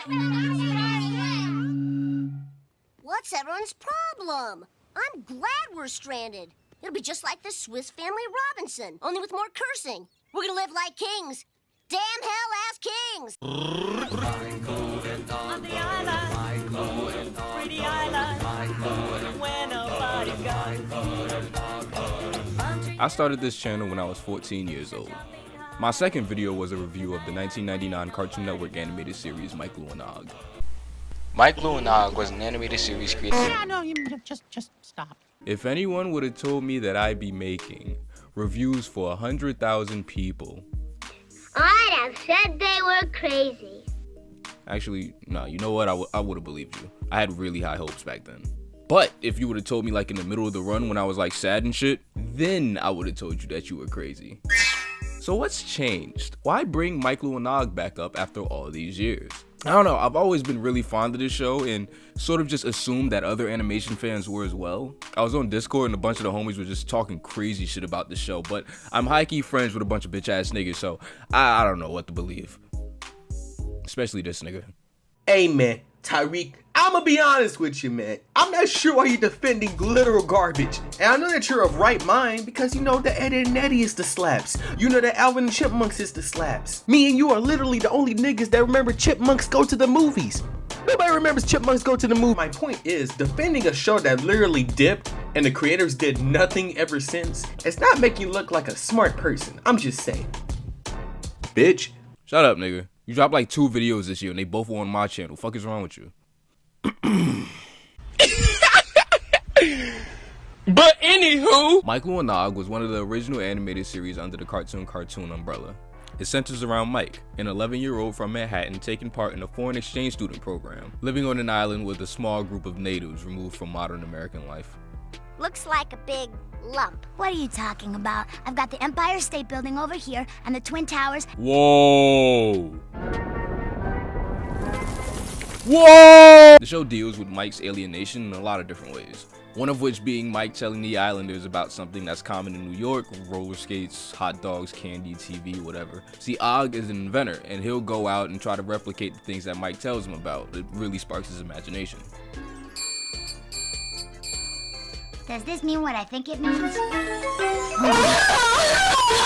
What's everyone's problem? I'm glad we're stranded. It'll be just like the Swiss Family Robinson, only with more cursing. We're gonna live like kings. Damn hell-ass kings! On the island, pretty island, where nobody goes. I started this channel when I was 14 years old. My second video was a review of the 1999 Cartoon Network animated series Mike, Lou, and Og. Mike, Lou, and Og was an animated series created... Yeah, no, you just stop. If anyone would have told me that I'd be making reviews for 100,000 people... I'd have said they were crazy. Actually, no, you know what? I would have believed you. I had really high hopes back then. But if you would have told me like in the middle of the run when I was like sad and shit, then I would have told you that you were crazy. So what's changed? Why bring Mike, Lou, and Og back up after all these years? I don't know, I've always been really fond of this show and sort of just assumed that other animation fans were as well. I was on Discord and a bunch of the homies were just talking crazy shit about the show, but I'm high-key friends with a bunch of bitch-ass niggas, so I don't know what to believe. Especially this nigga. Hey man, Tyreek, I'ma be honest with you, man. I'm not sure why you're defending literal garbage. And I know that you're of right mind because you know that Ed and Eddie is the slaps. You know that Alvin and Chipmunks is the slaps. Me and you are literally the only niggas that remember Chipmunks go to the movies. Nobody remembers Chipmunks go to the movie. My point is, defending a show that literally dipped and the creators did nothing ever since, it's not making you look like a smart person. I'm just saying. Bitch. Shut up, nigga. You dropped like 2 videos this year and they both were on my channel. Fuck is wrong with you? But anywho, Mike, Lou, and Og was one of the original animated series under the cartoon umbrella. It centers around Mike, an 11-year-old from Manhattan taking part in a foreign exchange student program, living on an island with a small group of natives removed from modern American life. Looks like a big lump. What are you talking about? I've got the Empire State Building over here and the Twin Towers. Whoa! Whoa! The show deals with Mike's alienation in a lot of different ways. One of which being Mike telling the islanders about something that's common in New York: roller skates, hot dogs, candy, TV, whatever. See, Og is an inventor, and he'll go out and try to replicate the things that Mike tells him about. It really sparks his imagination. Does this mean what I think it means?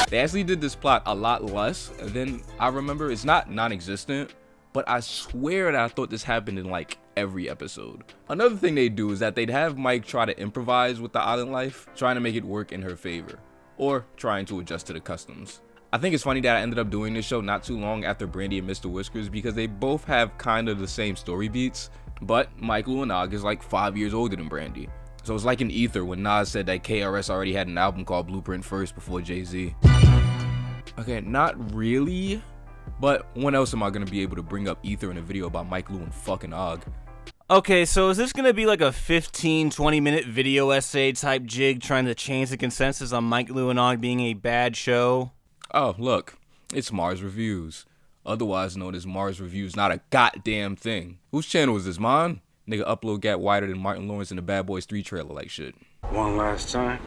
They actually did this plot a lot less than I remember. It's not non-existent, but I swear that I thought this happened in like every episode. Another thing they do is that they'd have Mike try to improvise with the island life, trying to make it work in her favor, or trying to adjust to the customs. I think it's funny that I ended up doing this show not too long after Brandy and Mr. Whiskers because they both have kind of the same story beats, but Mike, Lou, and Og is like 5 years older than Brandy. So it's like an ether when Nas said that KRS already had an album called Blueprint first before Jay-Z. Okay, not really, but when else am I gonna be able to bring up ether in a video about Mike, Lou, and fucking Og? okay, so is this gonna be like a 15-20 minute video essay type jig trying to change the consensus on Mike, Lou, and Og being a bad show? Oh, look, it's Mars Reviews, otherwise known as Mars Reviews Not a Goddamn Thing. Whose channel is this, man? Nigga upload got wider than Martin Lawrence in the Bad Boys 3 trailer like shit. One last time.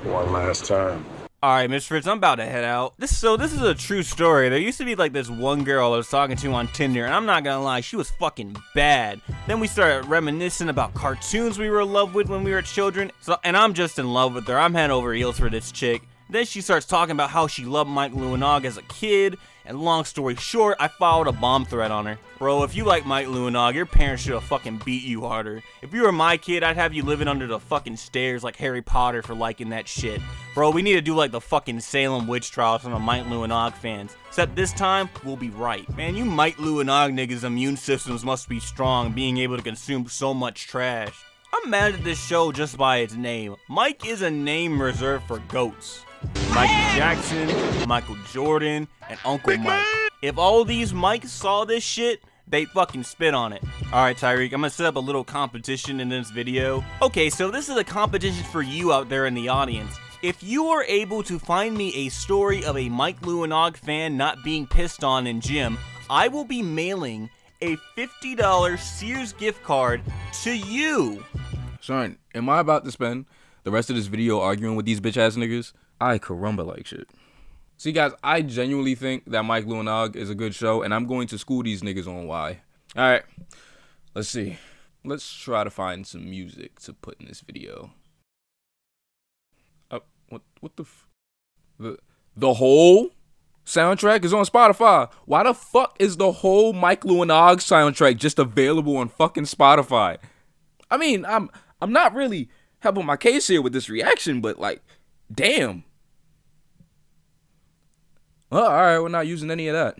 One last time. Alright, Miss Fritz, I'm about to head out. This is a true story. There used to be like this one girl I was talking to on Tinder, and I'm not gonna lie, she was fucking bad. Then we started reminiscing about cartoons we were in love with when we were children, and I'm just in love with her. I'm head over heels for this chick. Then she starts talking about how she loved Mike, Lou, and Og as a kid, and long story short, I followed a bomb threat on her. Bro, if you like Mike, Lou, and Og, your parents should have fucking beat you harder. If you were my kid, I'd have you living under the fucking stairs like Harry Potter for liking that shit. Bro, we need to do like the fucking Salem witch trials from the Mike, Lou, and Og fans. Except this time, we'll be right. Man, you Mike, Lou, and Og niggas' immune systems must be strong, being able to consume so much trash. I'm mad at this show just by its name. Mike is a name reserved for goats. Michael Jackson, Michael Jordan, and Uncle Mike. If all these Mikes saw this shit, they'd fucking spit on it. Alright, Tyreek, I'm gonna set up a little competition in this video. Okay, so this is a competition for you out there in the audience. If you are able to find me a story of a Mike, Lou, and Og fan not being pissed on in gym, I will be mailing a $50 Sears gift card to you. Son, am I about to spend the rest of this video arguing with these bitch ass niggas? I caramba like shit. See guys, I genuinely think that Mike, Lou, and Og is a good show, and I'm going to school these niggas on why. All right, let's see. Let's try to find some music to put in this video. What the whole soundtrack is on Spotify. Why the fuck is the whole Mike Lou and Og soundtrack just available on fucking Spotify? I mean, I'm not really helping my case here with this reaction, but like, damn. Well, all right, we're not using any of that.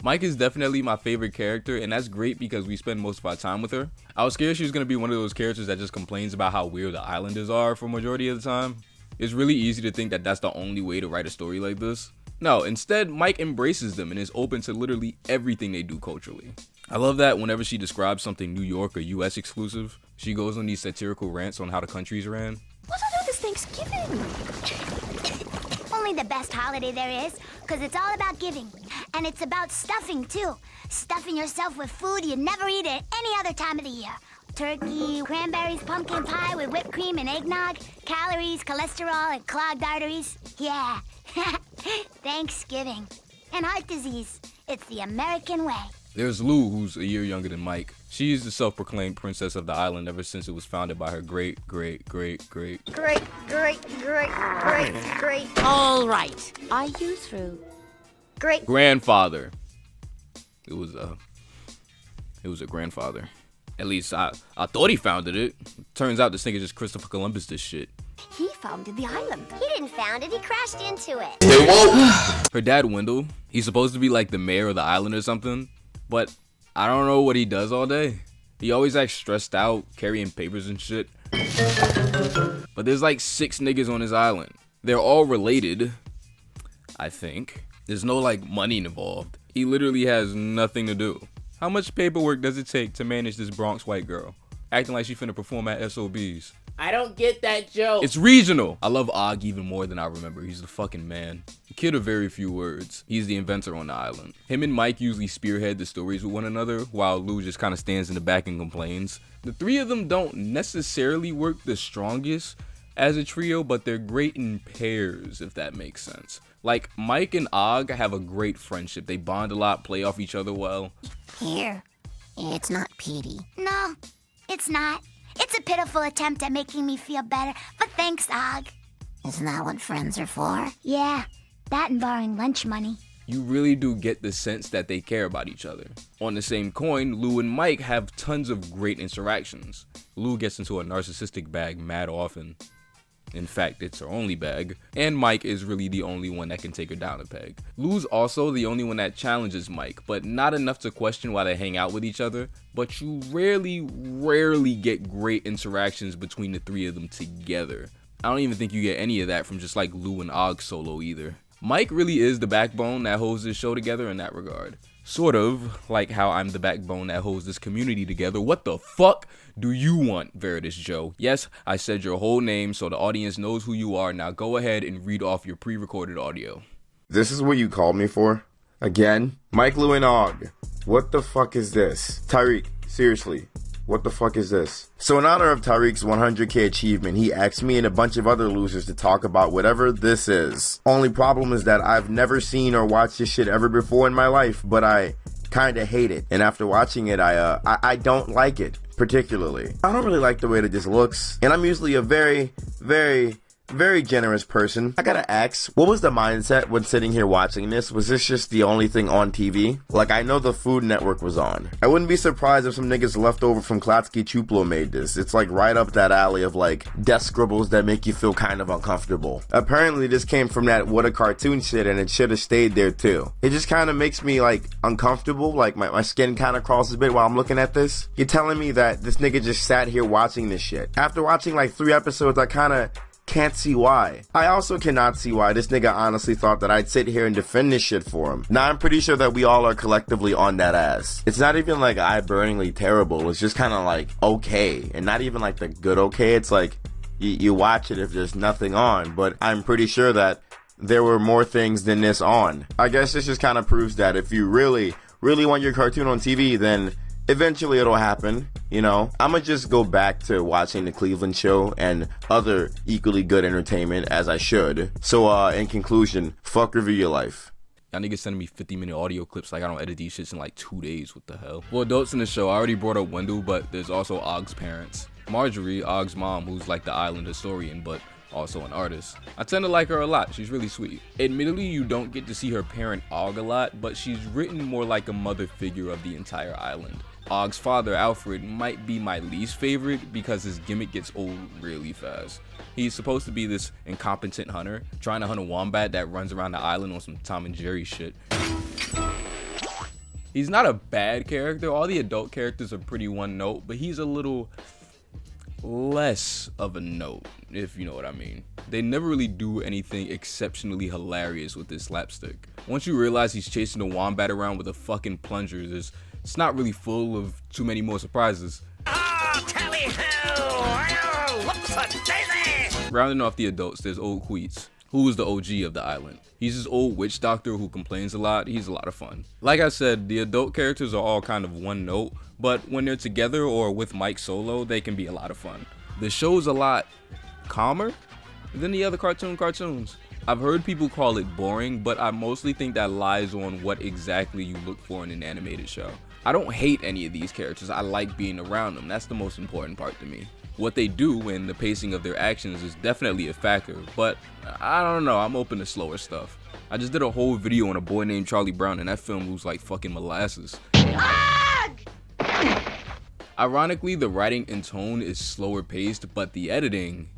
Mike is definitely my favorite character, and that's great because we spend most of our time with her. I was scared she was going to be one of those characters that just complains about how weird the islanders are for majority of the time. It's really easy to think that that's the only way to write a story like this. No, instead, Mike embraces them and is open to literally everything they do culturally. I love that whenever she describes something New York or US exclusive, she goes on these satirical rants on how the country's ran. What's to do this Thanksgiving? Only the best holiday there is, because it's all about giving. And it's about stuffing, too. Stuffing yourself with food you never eat at any other time of the year. Turkey, cranberries, pumpkin pie with whipped cream and eggnog, calories, cholesterol, and clogged arteries. Yeah, Thanksgiving. And heart disease. It's the American way. There's Lou, who's a year younger than Mike. She's the self-proclaimed princess of the island ever since it was founded by her great. All right. Are you through? Grandfather. It was a grandfather. At least I thought he founded it. Turns out this nigga just Christopher Columbus this shit. He founded the island. He didn't found it, he crashed into it. Her dad, Wendell, he's supposed to be like the mayor of the island or something, but I don't know what he does all day. He always acts stressed out, carrying papers and shit. But there's like 6 niggas on his island. They're all related, I think. There's no like money involved. He literally has nothing to do. How much paperwork does it take to manage this Bronx white girl? Acting like she finna perform at SOBs. I don't get that joke. It's regional. I love Og even more than I remember. He's the fucking man. The kid of very few words. He's the inventor on the island. Him and Mike usually spearhead the stories with one another, while Lou just kind of stands in the back and complains. The 3 of them don't necessarily work the strongest as a trio, but they're great in pairs, if that makes sense. Like, Mike and Og have a great friendship. They bond a lot, play off each other well. Here, it's not Petey. No, it's not. It's a pitiful attempt at making me feel better, but thanks, Og. Isn't that what friends are for? Yeah, that and borrowing lunch money. You really do get the sense that they care about each other. On the same coin, Lou and Mike have tons of great interactions. Lou gets into a narcissistic bag mad often. In fact, it's her only bag. And Mike is really the only one that can take her down a peg. Lou's also the only one that challenges Mike, but not enough to question why they hang out with each other. But you rarely get great interactions between the 3 of them together. I don't even think you get any of that from just like Lou and Og solo either. Mike really is the backbone that holds this show together in that regard. Sort of like how I'm the backbone that holds this community together. What the fuck do you want, Veritas Joe? Yes, I said your whole name so the audience knows who you are. Now go ahead and read off your pre-recorded audio. This is what you called me for? Again? Mike, Lou, and Og. What the fuck is this? Tyreek, seriously. What the fuck is this? So in honor of Tyreek's 100K achievement, he asked me and a bunch of other losers to talk about whatever this is. Only problem is that I've never seen or watched this shit ever before in my life, but I kinda hate it. And after watching it, I don't like it, particularly. I don't really like the way that this looks, and I'm usually a very generous person. I gotta ask, what was the mindset when sitting here watching this? Was this just the only thing on TV? Like, I know the Food Network was on. I wouldn't be surprised if some niggas left over from Klatsky Chuplo made this. It's like right up that alley of like death scribbles that make you feel kind of uncomfortable. Apparently this came from that what a cartoon shit, and it should have stayed there too. It just kind of makes me like uncomfortable, like my skin kind of crawls a bit while I'm looking at this. You're telling me that this nigga just sat here watching this shit. After watching like 3 episodes, I kind of can't see why. I also cannot see why this nigga honestly thought that I'd sit here and defend this shit for him. Now I'm pretty sure that we all are collectively on that ass. It's not even like eye-burningly terrible. It's just kind of like okay, and not even like the good okay. It's like you watch it if there's nothing on, but I'm pretty sure that there were more things than this on. I guess this just kind of proves that if you really want your cartoon on TV, then eventually it'll happen. You know, I'ma just go back to watching the Cleveland show and other equally good entertainment as I should. So, in conclusion, fuck Review Your Life. Y'all niggas sending me 50-minute audio clips like I don't edit these shits in like 2 days. What the hell? For adults in the show, I already brought up Wendell, but there's also Ogg's parents. Marjorie, Ogg's mom, who's like the island historian, but also an artist. I tend to like her a lot. She's really sweet. Admittedly, you don't get to see her parent Ogg a lot, but she's written more like a mother figure of the entire island. Ogg's father, Alfred, might be my least favorite because his gimmick gets old really fast. He's supposed to be this incompetent hunter, trying to hunt a wombat that runs around the island on some Tom and Jerry shit. He's not a bad character. All the adult characters are pretty one note, but he's a little less of a note, if you know what I mean. They never really do anything exceptionally hilarious with this slapstick. Once you realize he's chasing a wombat around with a fucking plunger, it's not really full of too many more surprises. Rounding off the adults, there's old Queets, who is the OG of the island. He's this old witch doctor who complains a lot. He's a lot of fun. Like I said, the adult characters are all kind of one note, but when they're together or with Mike solo, they can be a lot of fun. The show's a lot calmer than the other cartoons. I've heard people call it boring, but I mostly think that lies on what exactly you look for in an animated show. I don't hate any of these characters. I like being around them. That's the most important part to me. What they do and the pacing of their actions is definitely a factor, but I don't know, I'm open to slower stuff. I just did a whole video on a boy named Charlie Brown, and that film was like fucking molasses. Ironically, the writing and tone is slower paced, but the editing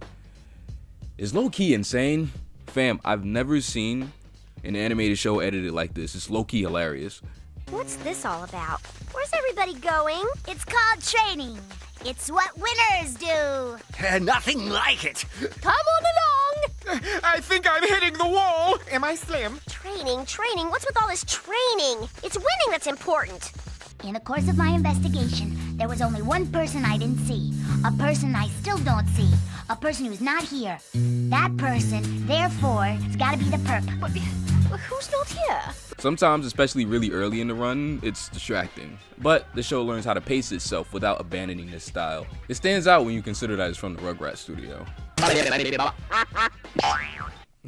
is low-key insane. Fam, I've never seen an animated show edited like this. It's low-key hilarious. What's this all about? Where's everybody going? It's called training. It's what winners do. Nothing like it. Come on along! I think I'm hitting the wall. Am I slim? Training? What's with all this training? It's winning that's important. In the course of my investigation, there was only one person I didn't see. A person I still don't see. A person who's not here. That person, therefore, has got to be the perp. But who's not here? Sometimes, especially really early in the run, it's distracting. But the show learns how to pace itself without abandoning this style. It stands out when you consider that it's from the Rugrats studio.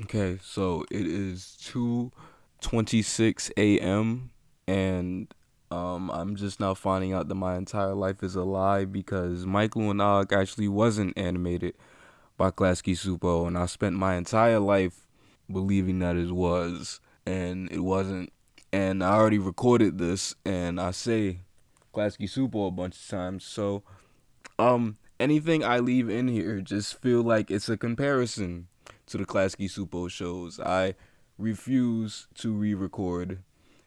Okay, so it is 2:26 a.m. and I'm just now finding out that my entire life is a lie because Michael and Og actually wasn't animated by Klasky Supo, and I spent my entire life believing that it was, and it wasn't. And I already recorded this, and I say Klasky Supo a bunch of times, so anything I leave in here just feel like it's a comparison to the Klasky Supo shows. I refuse to re-record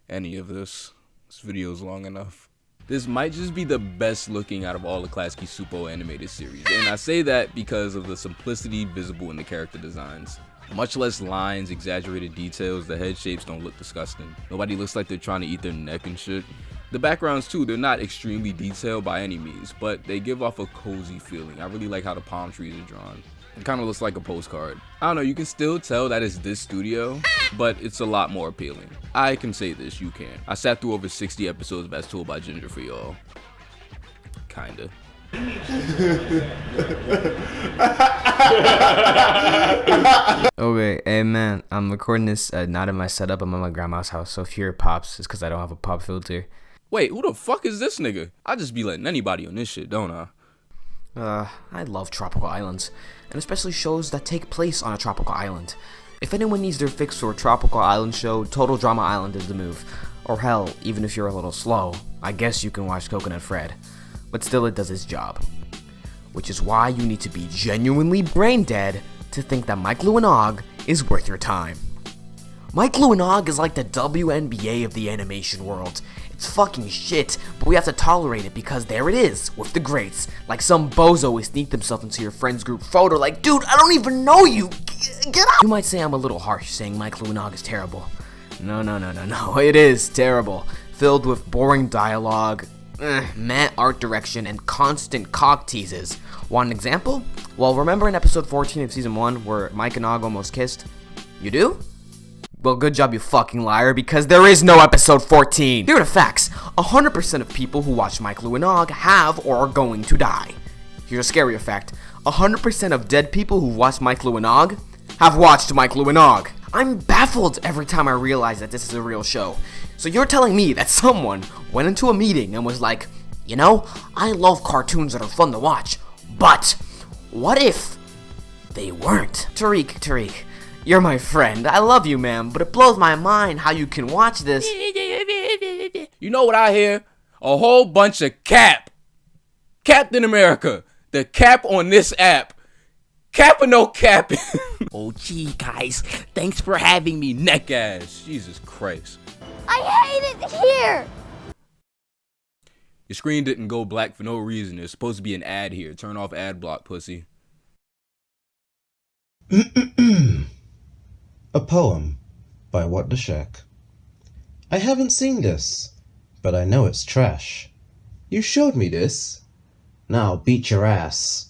any of this. This video's long enough. This might just be the best looking out of all the Klasky Supo animated series, and I say that because of the simplicity visible in the character designs. Much less lines, exaggerated details, the head shapes don't look disgusting. Nobody looks like they're trying to eat their neck and shit. The backgrounds too, they're not extremely detailed by any means, but they give off a cozy feeling. I really like how the palm trees are drawn. It kind of looks like a postcard. I don't know, you can still tell that it's this studio, but it's a lot more appealing. I can say this, you can. I sat through over 60 episodes of As Told by Ginger for y'all. Kinda. Okay, hey man, I'm recording this not in my setup. I'm at my grandma's house, so if you hear pops, it's because I don't have a pop filter. Wait, who the fuck is this nigga? I just be letting anybody on this shit, don't I? I love tropical islands, and especially shows that take place on a tropical island. If anyone needs their fix for a tropical island show, Total Drama Island is the move. Or hell, even if you're a little slow, I guess you can watch Coconut Fred. But still, it does its job. Which is why you need to be genuinely brain dead to think that Mike Lou and Og is worth your time. Mike Lou and Og is like the WNBA of the animation world. It's fucking shit, but we have to tolerate it because there it is, with the greats. Like some bozo who sneaked himself into your friend's group photo like, dude, I don't even know you, get out! You might say I'm a little harsh saying Mike Lou and Og is terrible. No, it is terrible. Filled with boring dialogue, meh art direction, and constant cock teases. Want an example? Well, remember in episode 14 of season 1 where Mike and Og almost kissed? You do? Well, good job, you fucking liar, because there is no episode 14. Here are the facts. 100% of people who watch Mike, Lou, and Og have or are going to die. Here's a scarier fact. 100% of dead people who watch Mike, Lou, and Og have watched Mike, Lou, and Og. I'm baffled every time I realize that this is a real show. So you're telling me that someone went into a meeting and was like, you know, I love cartoons that are fun to watch, but what if they weren't? Tariq, you're my friend. I love you, man, but it blows my mind how you can watch this. You know what I hear? A whole bunch of cap. Captain America. The cap on this app. Cap or no cap? Oh, gee, guys. Thanks for having me, neck ass. Jesus Christ. I hate it here. Your screen didn't go black for no reason. There's supposed to be an ad here. Turn off ad block, pussy. A poem by What the Shack. I haven't seen this, but I know it's trash. You showed me this. Now beat your ass.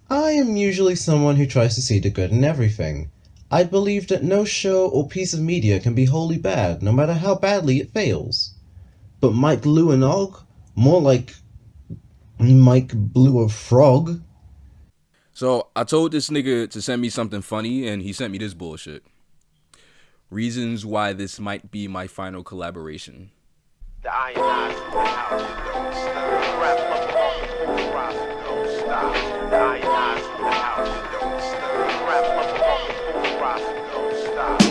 I am usually someone who tries to see the good in everything. I believe that no show or piece of media can be wholly bad, no matter how badly it fails. But Mike, Lou, and Og? More like Mike blew a frog. So, I told this nigga to send me something funny, and he sent me this bullshit. Reasons why this might be my final collaboration. The ionized in the house, don't stop. Rap up on the full roster, don't stop. The ionized in the house, don't stop. Rap up on the full roster, don't stop.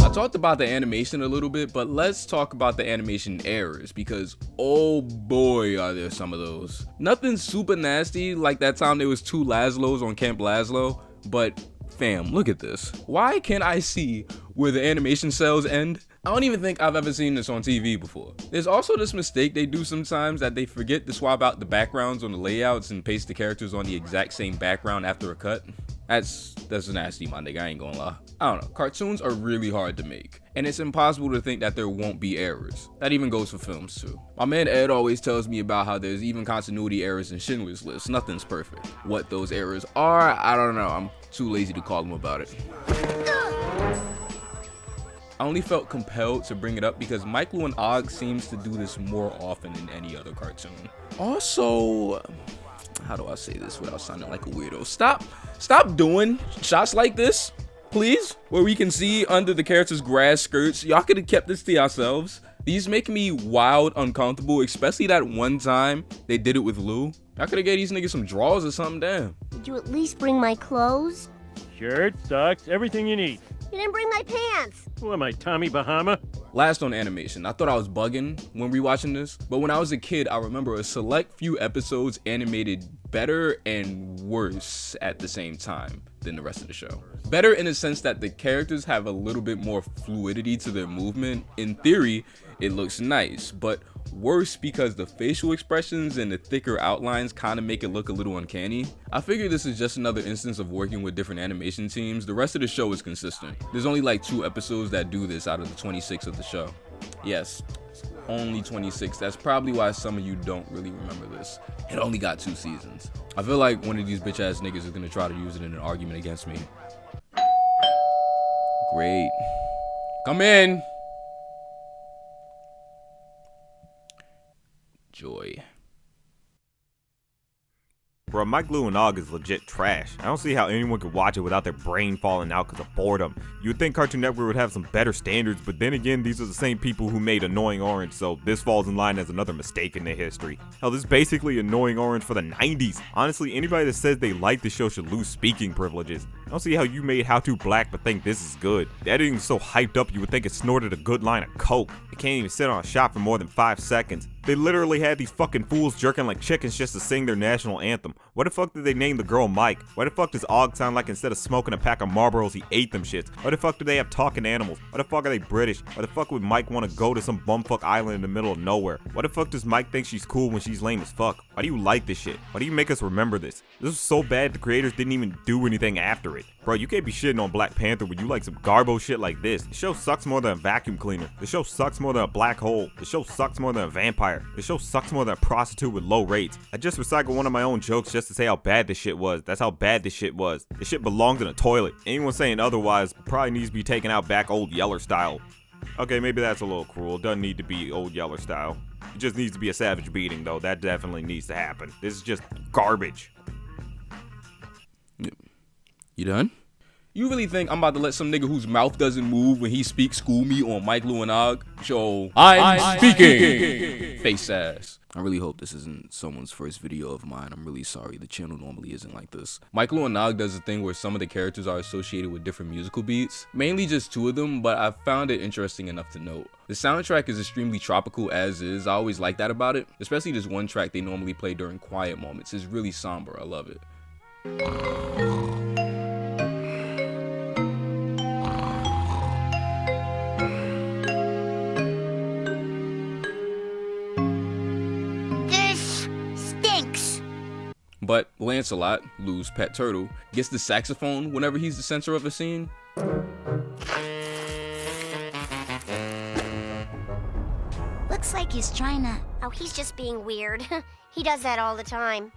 I talked about the animation a little bit, but let's talk about the animation errors, because oh boy are there some of those. Nothing super nasty like that time there was 2 Laszlos on Camp Laszlo, but fam, look at this. Why can't I see where the animation cells end? I don't even think I've ever seen this on TV before. There's also this mistake they do sometimes that they forget to swap out the backgrounds on the layouts and paste the characters on the exact same background after a cut. That's nasty, my nigga, I ain't gonna lie. I don't know, cartoons are really hard to make, and it's impossible to think that there won't be errors. That even goes for films too. My man Ed always tells me about how there's even continuity errors in Schindler's List. Nothing's perfect. What those errors are, I don't know. I'm too lazy to call him about it. I only felt compelled to bring it up because Mike, Lou, and Og seems to do this more often than any other cartoon. Also, how do I say this without sounding like a weirdo? Stop doing shots like this, please, where we can see under the characters' grass skirts. Y'all could have kept this to yourselves. These make me wild uncomfortable, especially that one time they did it with Lou. I could have gave these niggas some drawers or something, damn. Did you at least bring my clothes? Shirt, socks, everything you need. You didn't bring my pants. Who am I, Tommy Bahama? Last on animation, I thought I was bugging when rewatching this, but when I was a kid, I remember a select few episodes animated better and worse at the same time than the rest of the show. Better in the sense that the characters have a little bit more fluidity to their movement. In theory, it looks nice, but worse because the facial expressions and the thicker outlines kind of make it look a little uncanny. I figure this is just another instance of working with different animation teams. The rest of the show is consistent. There's only like 2 episodes that do this out of the 26 of the show. Yes, only 26. That's probably why some of you don't really remember this. It only got 2 seasons. I feel like one of these bitch ass niggas is gonna try to use it in an argument against me. Great. Come in. Joy. Bro, Mike, Lou, and Og is legit trash. I don't see how anyone could watch it without their brain falling out because of boredom. You would think Cartoon Network would have some better standards, but then again, these are the same people who made Annoying Orange, so this falls in line as another mistake in their history. Hell, this is basically Annoying Orange for the 90s. Honestly, anybody that says they like the show should lose speaking privileges. I don't see how you made How To Black but think this is good. The editing is so hyped up you would think it snorted a good line of coke. It can't even sit on a shot for more than 5 seconds. They literally had these fucking fools jerking like chickens just to sing their national anthem. Why the fuck did they name the girl Mike? Why the fuck does Og sound like instead of smoking a pack of Marlboros he ate them shits? Why the fuck do they have talking animals? Why the fuck are they British? Why the fuck would Mike want to go to some bumfuck island in the middle of nowhere? Why the fuck does Mike think she's cool when she's lame as fuck? Why do you like this shit? Why do you make us remember this? This was so bad the creators didn't even do anything after it. accurate. Bro, you can't be shitting on Black Panther when you like some garbo shit like this. The show sucks more than a vacuum cleaner. The show sucks more than a black hole. The show sucks more than a vampire. The show sucks more than a prostitute with low rates. I just recycled one of my own jokes just to say how bad this shit was. That's how bad this shit was. This shit belongs in a toilet. Anyone saying otherwise probably needs to be taken out back old Yeller style. Okay, maybe that's a little cruel. It doesn't need to be old Yeller style. It just needs to be a savage beating, though. That definitely needs to happen. This is just garbage. You done? You really think I'm about to let some nigga whose mouth doesn't move when he speaks school me on Mike Lewinog? Joe, I'm speaking! Face ass. I really hope this isn't someone's first video of mine. I'm really sorry. The channel normally isn't like this. Mike Lewinog does a thing where some of the characters are associated with different musical beats. Mainly just 2 of them, but I found it interesting enough to note. The soundtrack is extremely tropical as is. I always like that about it. Especially this one track they normally play during quiet moments. It's really somber. I love it. But Lancelot, Lou's pet turtle, gets the saxophone whenever he's the center of a scene. Looks like he's trying to... Oh, he's just being weird. He does that all the time.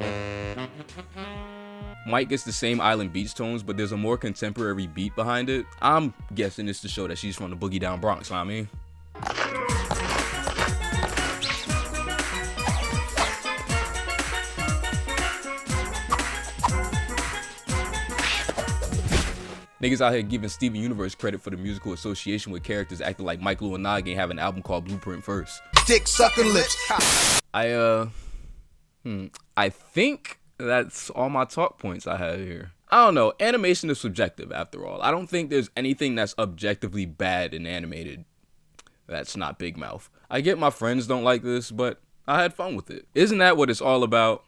Mike gets the same Island Beach tones, but there's a more contemporary beat behind it. I'm guessing it's to show that she's from the Boogie Down Bronx, know what I mean? Niggas out here giving Steven Universe credit for the musical association with characters acting like Mike Lewinog ain't have an album called Blueprint first. Dick sucking lips. I think that's all my talk points I have here. I don't know, animation is subjective after all. I don't think there's anything that's objectively bad in animated that's not Big Mouth. I get my friends don't like this, but I had fun with it. Isn't that what it's all about?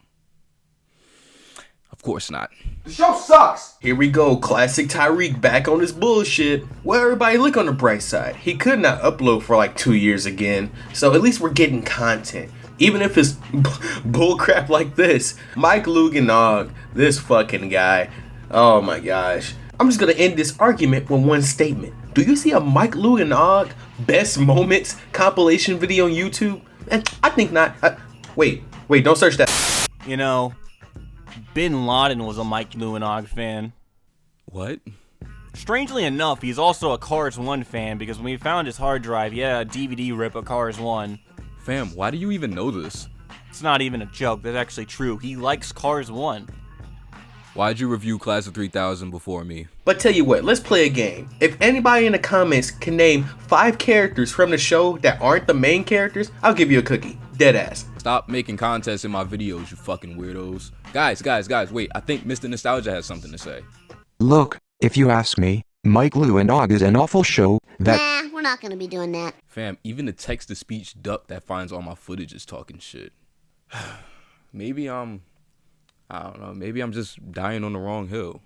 Of course not. The show sucks! Here we go, classic Tyreek back on his bullshit. Well, everybody look on the bright side. He could not upload for like 2 years again, so at least we're getting content. Even if it's bullcrap like this. Mike Lewinog, this fucking guy. Oh my gosh. I'm just gonna end this argument with one statement. Do you see a Mike Lewinog best moments compilation video on YouTube? I think not. Wait, don't search that. You know, Bin Laden was a Mike Lewinog fan. What? Strangely enough, he's also a Cars 1 fan because when we found his hard drive, yeah, a DVD rip of Cars 1. Fam, why do you even know this? It's not even a joke, that's actually true. He likes Cars 1. Why'd you review Class of 3000 before me? But tell you what, let's play a game. If anybody in the comments can name 5 characters from the show that aren't the main characters, I'll give you a cookie. Deadass. Stop making contests in my videos, you fucking weirdos. Guys, wait, I think Mr. Nostalgia has something to say. Look, if you ask me, Mike Lewinog is an awful show that— Nah, we're not gonna be doing that. Fam, even the text-to-speech duck that finds all my footage is talking shit. Maybe I don't know, maybe I'm just dying on the wrong hill.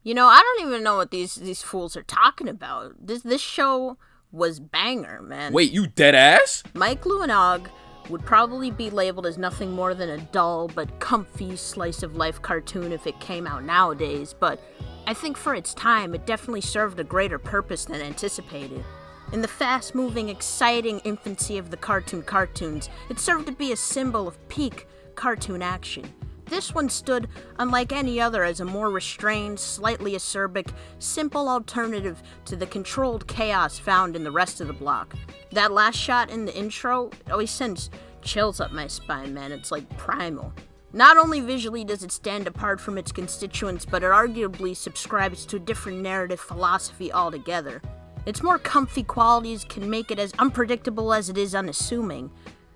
You know, I don't even know what these fools are talking about. This show was banger, man. Wait, you dead ass? Mike Lewinog would probably be labeled as nothing more than a dull but comfy slice of life cartoon if it came out nowadays, but I think for its time it definitely served a greater purpose than anticipated. In the fast-moving, exciting infancy of the cartoons, it served to be a symbol of peak cartoon action. This one stood, unlike any other, as a more restrained, slightly acerbic, simple alternative to the controlled chaos found in the rest of the block. That last shot in the intro, it always sends chills up my spine, man. It's like primal. Not only visually does it stand apart from its constituents, but it arguably subscribes to a different narrative philosophy altogether. Its more comfy qualities can make it as unpredictable as it is unassuming.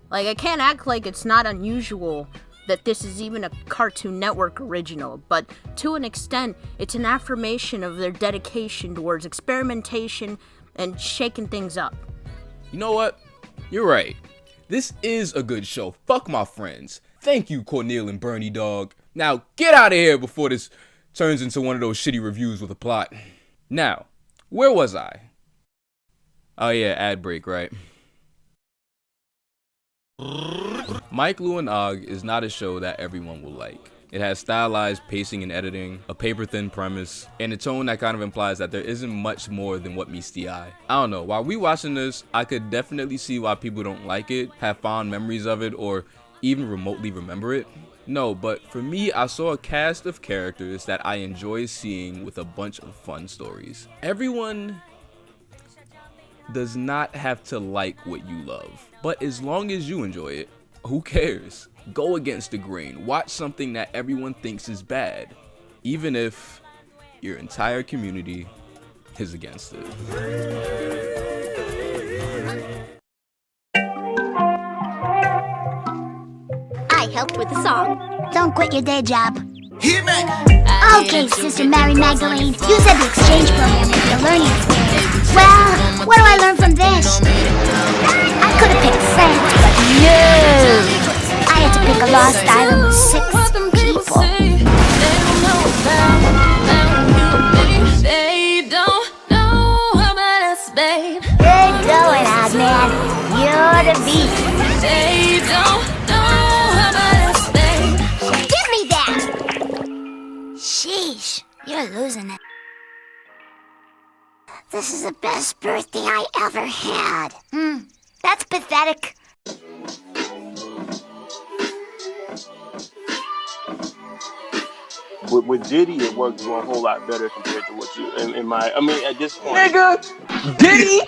Like, I can't act like it's not unusual that this is even a Cartoon Network original, but to an extent, it's an affirmation of their dedication towards experimentation and shaking things up. You know what? You're right. This is a good show. Fuck my friends. Thank you, Cornel and Bernie, dog. Now, get out of here before this turns into one of those shitty reviews with a plot. Now, where was I? Oh yeah, ad break, right? Mike Lewinog is not a show that everyone will like. It has stylized pacing and editing, a paper-thin premise, and a tone that kind of implies that there isn't much more than what meets the eye. I don't know, while we watching this, I could definitely see why people don't like it, have fond memories of it, or even remotely remember it. No, but for me, I saw a cast of characters that I enjoy seeing with a bunch of fun stories. Everyone does not have to like what you love, but as long as you enjoy it, who cares? Go against the grain. Watch something that everyone thinks is bad, even if your entire community is against it. I helped with the song. Don't quit your day job. Hit me! Okay, Sister Mary Magdalene. You said the exchange program would be a learning experience. Well, what do I learn from this? I could have picked French, but no! I had to pick a lost island with 6 people. They don't know about us, babe. Good going, Ogman. You're the beast. They don't know about us, babe. Give me that! Sheesh, you're losing it. This is the best birthday I ever had. That's pathetic. With Diddy, it works a whole lot better compared to what you, I mean, at this point. Nigga! Diddy!